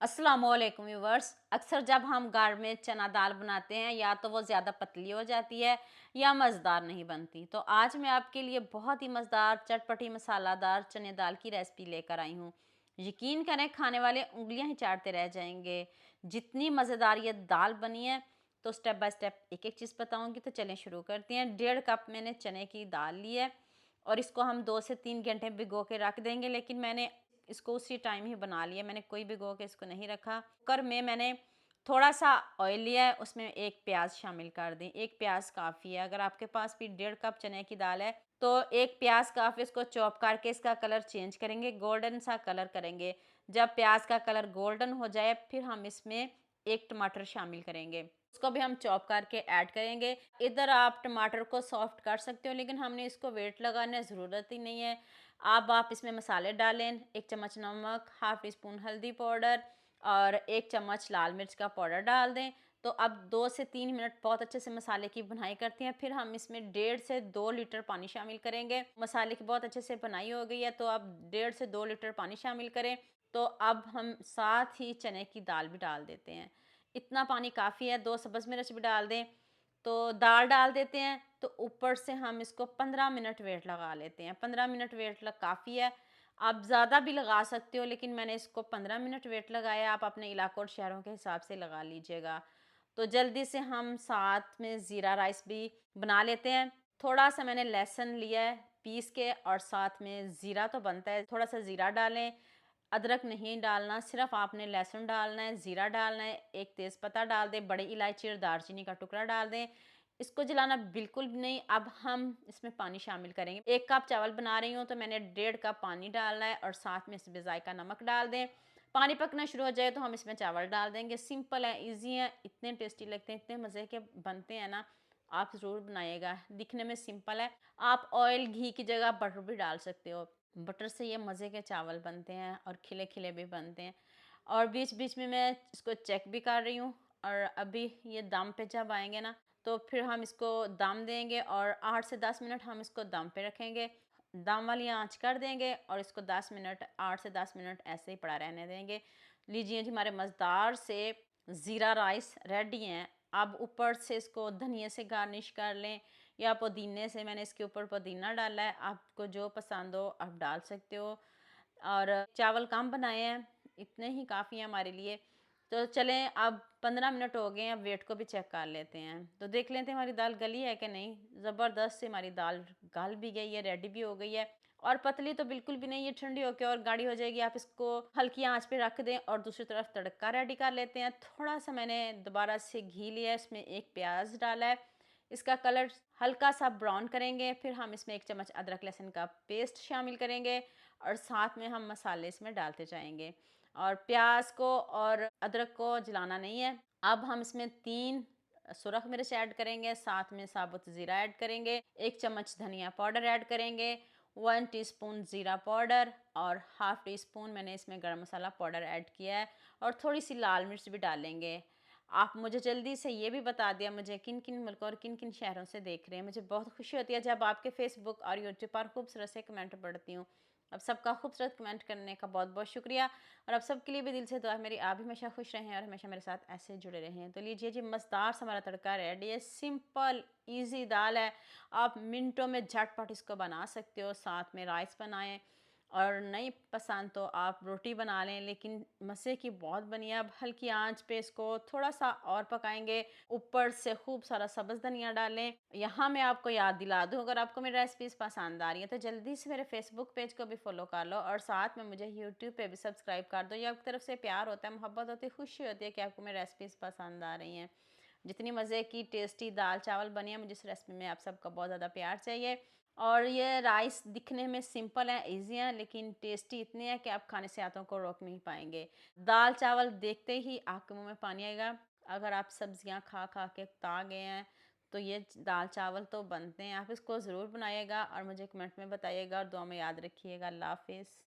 अस्सलामुअलैकुम व्यूवर्स। अक्सर जब हम घर में चना दाल बनाते हैं या तो वो ज़्यादा पतली हो जाती है या मज़ेदार नहीं बनती। तो आज मैं आपके लिए बहुत ही मज़ेदार चटपटी मसालादार चने दाल की रेसिपी लेकर आई हूँ। यकीन करें, खाने वाले उंगलियां ही चाटते रह जाएंगे, जितनी मज़ेदार ये दाल बनी है। तो स्टेप बाय स्टेप एक एक चीज़ बताऊँगी, तो चलें शुरू करते हैं। 1.5 कप मैंने चने की दाल ली है और इसको हम 2 से 3 घंटे भिगो के रख देंगे, लेकिन मैंने इसको उसी टाइम ही बना लिया। मैंने कोई भिगो के इसको नहीं रखा। कुकर में मैंने थोड़ा सा ऑयल लिया है, उसमें एक प्याज शामिल कर दें। एक प्याज काफ़ी है। अगर आपके पास भी 1.5 कप चने की दाल है तो एक प्याज काफ़ी। इसको चॉप करके इसका कलर चेंज करेंगे, गोल्डन सा कलर करेंगे। जब प्याज का कलर गोल्डन हो जाए फिर हम इसमें एक टमाटर शामिल करेंगे, उसको भी हम चॉप करके ऐड करेंगे। इधर आप टमाटर को सॉफ्ट कर सकते हो, लेकिन हमने इसको वेट लगाने ज़रूरत ही नहीं है। अब आप इसमें मसाले डालें। 1 चम्मच नमक, हाफ़ टी स्पून हल्दी पाउडर और 1 चम्मच लाल मिर्च का पाउडर डाल दें। तो अब 2 से 3 मिनट बहुत अच्छे से मसाले की भुनाई करते हैं। फिर हम इसमें 1.5 से 2 लीटर पानी शामिल करेंगे। मसाले की बहुत अच्छे से भुनाई हो गई है, तो अब 1.5 से 2 लीटर पानी शामिल करें। तो अब हम साथ ही चने की दाल भी डाल देते हैं। इतना पानी काफ़ी है। 2 सब्ज़ मिर्च भी डाल दें। तो दाल डाल देते हैं। तो ऊपर से हम इसको 15 मिनट वेट लगा लेते हैं। 15 मिनट वेट लग काफ़ी है। आप ज़्यादा भी लगा सकते हो, लेकिन मैंने इसको 15 मिनट वेट लगाया। आप अपने इलाकों और शहरों के हिसाब से लगा लीजिएगा। तो जल्दी से हम साथ में ज़ीरा राइस भी बना लेते हैं। थोड़ा सा मैंने लहसुन लिया है पीस के, और साथ में ज़ीरा तो बनता है, थोड़ा सा ज़ीरा डालें। अदरक नहीं डालना, सिर्फ आपने लहसुन डालना है, ज़ीरा डालना है, एक तेज़पत्ता डाल दें, बड़ी इलायची और दालचीनी का टुकड़ा डाल दें। इसको जलाना बिल्कुल भी नहीं। अब हम इसमें पानी शामिल करेंगे। 1 कप चावल बना रही हूँ तो मैंने 1.5 कप पानी डालना है और साथ में इसमें जायका नमक डाल दें। पानी पकना शुरू हो जाए तो हम इसमें चावल डाल देंगे। सिंपल है, ईज़ी है, इतने टेस्टी लगते हैं, इतने मज़े के बनते हैं ना। आप ज़रूर बनाइएगा। दिखने में सिंपल है। आप ऑयल घी की जगह बटर भी डाल सकते हो। बटर से ये मज़े के चावल बनते हैं और खिले-खिले भी बनते हैं। और बीच-बीच में मैं इसको चेक भी कर रही हूँ। और अभी ये दम पे जब आएँगे ना, तो फिर हम इसको दम देंगे और 8 से 10 मिनट हम इसको दम पे रखेंगे। दम वाली आँच कर देंगे और इसको 10 मिनट, 8 से 10 मिनट ऐसे ही पड़ा रहने देंगे। लीजिए जी, हमारे मज़ेदार से ज़ीरा राइस रेडी हैं। अब ऊपर से इसको धनिये से गार्निश कर लें या पुदीने से। मैंने इसके ऊपर पुदीना डाला है, आपको जो पसंद हो आप डाल सकते हो। और चावल कम बनाए हैं, इतने ही काफ़ी हैं हमारे लिए। तो चलें, अब 15 मिनट हो गए हैं, अब वेट को भी चेक कर लेते हैं। तो देख लेते हैं हमारी दाल गली है कि नहीं। ज़बरदस्त से हमारी दाल गल भी गई है, रेडी भी हो गई है। और पतली तो बिल्कुल भी नहीं, ये ठंडी होकर और गाढ़ी हो जाएगी। आप इसको हल्की आंच पे रख दें और दूसरी तरफ तड़का रेडी कर लेते हैं। थोड़ा सा मैंने दोबारा से घी लिया है, इसमें एक प्याज डाला है, इसका कलर हल्का सा ब्राउन करेंगे। फिर हम इसमें 1 चम्मच अदरक लहसुन का पेस्ट शामिल करेंगे और साथ में हम मसाले इसमें डालते जाएंगे। और प्याज को और अदरक को जलाना नहीं है। अब हम इसमें 3 सुरख मिर्च ऐड करेंगे, साथ में साबुत ज़ीरा ऐड करेंगे, 1 चम्मच धनिया पाउडर ऐड करेंगे, 1 टीस्पून ज़ीरा पाउडर और हाफ़ टी स्पून मैंने इसमें गरम मसाला पाउडर ऐड किया है और थोड़ी सी लाल मिर्च भी डालेंगे। आप मुझे जल्दी से ये भी बता दिया मुझे किन किन मुल्कों और किन किन शहरों से देख रहे हैं। मुझे बहुत खुशी होती है जब आपके फेसबुक और यूट्यूब पर खूबसूरत से कमेंट पढ़ती हूँ। अब सबका खूबसूरत कमेंट करने का बहुत बहुत शुक्रिया। और अब सबके लिए भी दिल से दुआ है मेरी, आप भी हमेशा खुश रहें और हमेशा मेरे साथ ऐसे जुड़े रहें। तो लीजिए जी, मज़ेदार सा हमारा तड़का रेडी है। सिंपल ईजी दाल है, आप मिनटों में झटपट इसको बना सकते हो। साथ में राइस बनाएं और नहीं पसंद तो आप रोटी बना लें, लेकिन मज़े की बहुत बनी है। अब हल्की आंच पे इसको थोड़ा सा और पकाएंगे। ऊपर से खूब सारा सब्ज़ धनिया डालें। यहाँ मैं आपको याद दिला दूँ, अगर आपको मेरी रेसिपीज़ पसंद आ रही है तो जल्दी से मेरे फेसबुक पेज को भी फॉलो कर लो और साथ में मुझे यूट्यूब पे भी सब्सक्राइब कर दो। ये आपकी तरफ से प्यार होता है, मोहब्बत होती है, खुशी होती है कि आपको मेरी रेसिपीज़ पसंद आ रही हैं। जितनी मज़े की टेस्टी दाल चावल बनी है, मुझे इस रेसिपी में आप सबका बहुत ज़्यादा प्यार चाहिए। और ये राइस दिखने में सिंपल है, इजी है, लेकिन टेस्टी इतने हैं कि आप खाने से हाथों को रोक नहीं पाएंगे। दाल चावल देखते ही आपके मुंह में पानी आएगा। अगर आप सब्जियां खा खा के उकता गए हैं तो ये दाल चावल तो बनते हैं। आप इसको ज़रूर बनाइएगा और मुझे कमेंट में बताइएगा और दुआ में याद रखिएगा। अल्लाह हाफिज़।